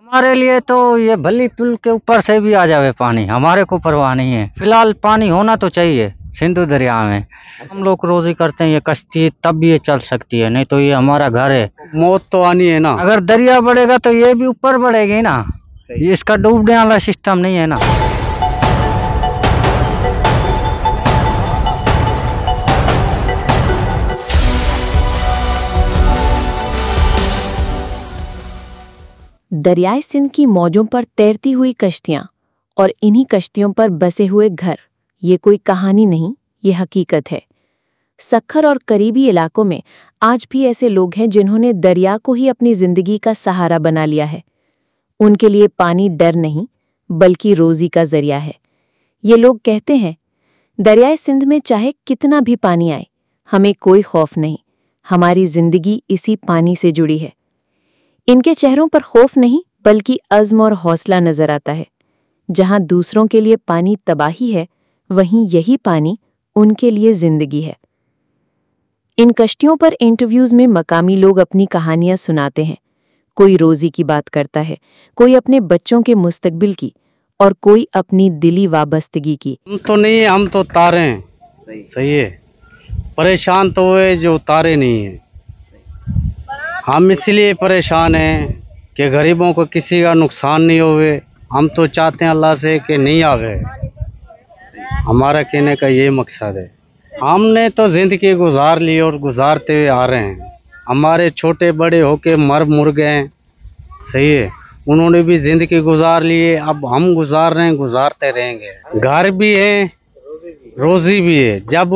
हमारे लिए तो ये भली पुल के ऊपर से भी आ जावे पानी, हमारे को परवाह नहीं है। फिलहाल पानी होना तो चाहिए सिंधु दरिया में। हम लोग रोजी करते हैं, ये कश्ती तब ये चल सकती है, नहीं तो ये हमारा घर है। मौत तो आनी है ना। अगर दरिया बढ़ेगा तो ये भी ऊपर बढ़ेगी ना, इसका डूबने वाला सिस्टम नहीं है ना। दरियाए सिंध की मौजों पर तैरती हुई कश्तियां और इन्हीं कश्तियों पर बसे हुए घर, ये कोई कहानी नहीं, ये हकीकत है। सक्खर और करीबी इलाकों में आज भी ऐसे लोग हैं जिन्होंने दरिया को ही अपनी जिंदगी का सहारा बना लिया है। उनके लिए पानी डर नहीं, बल्कि रोजी का जरिया है। ये लोग कहते हैं, दरियाए सिंध में चाहे कितना भी पानी आए, हमें कोई खौफ नहीं, हमारी जिंदगी इसी पानी से जुड़ी है। इनके चेहरों पर खौफ नहीं, बल्कि अज़्म और हौसला नजर आता है। जहां दूसरों के लिए पानी तबाही है, वहीं यही पानी उनके लिए जिंदगी है। इन कश्तियों पर इंटरव्यूज में मकामी लोग अपनी कहानियां सुनाते हैं। कोई रोजी की बात करता है, कोई अपने बच्चों के मुस्तकबिल की, और कोई अपनी दिली वाबस्तगी की। हम तो नहीं है, हम तो तारे हैं। सही है। परेशान तो हुए जो तारे नहीं है। हम इसलिए परेशान हैं कि गरीबों को किसी का नुकसान नहीं होवे। हम तो चाहते हैं अल्लाह से कि नहीं आवे। हमारा कहने का ये मकसद है। हमने तो जिंदगी गुजार ली और गुजारते हुए आ रहे हैं। हमारे छोटे बड़े होके मर मुर गए, सही है, उन्होंने भी जिंदगी गुजार ली है, अब हम गुजार रहे हैं, गुजारते रहेंगे। घर भी है, रोजी भी है। जब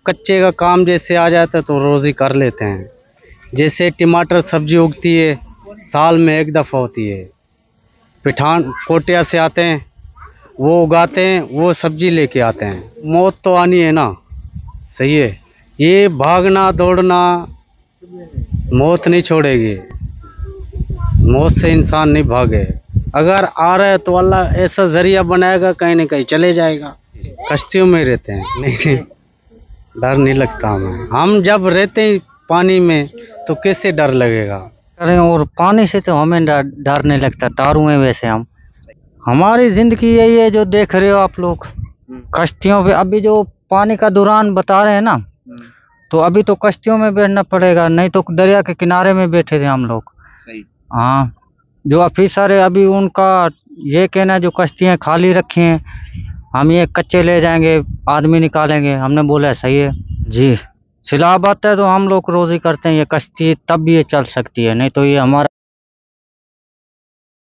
कच्चे का काम जैसे आ जाता है तो रोजी कर लेते हैं। जैसे टमाटर सब्जी उगती है, साल में एक दफ़ा होती है। पिठान कोटिया से आते हैं, वो उगाते हैं, वो सब्जी लेके आते हैं। मौत तो आनी है ना, सही है। ये भागना दौड़ना मौत नहीं छोड़ेगी। मौत से इंसान नहीं भागे। अगर आ रहा है तो अल्लाह ऐसा जरिया बनाएगा, कहीं ना कहीं चले जाएगा। कश्तियों में रहते हैं, नहीं डर नहीं लगता हमें। हम जब रहते हैं पानी में तो कैसे डर लगेगा। अरे और पानी से तो हमें डर नहीं लगता, तारू हैं वैसे हम। हमारी जिंदगी यही है जो देख रहे हो आप लोग, कश्तियों पे। अभी जो पानी का दौरान बता रहे हैं ना, तो अभी तो कश्तियों में बैठना पड़ेगा, नहीं तो दरिया के किनारे में बैठे थे हम लोग। हाँ, जो ऑफिसर है अभी उनका ये कहना है जो कश्तियाँ खाली रखी हैं, हम ये कच्चे ले जाएंगे, आदमी निकालेंगे। हमने बोला सही है जी, सिलाब आता है तो हम लोग रोजी करते हैं, ये कश्ती तब ये चल सकती है, नहीं तो ये हमारा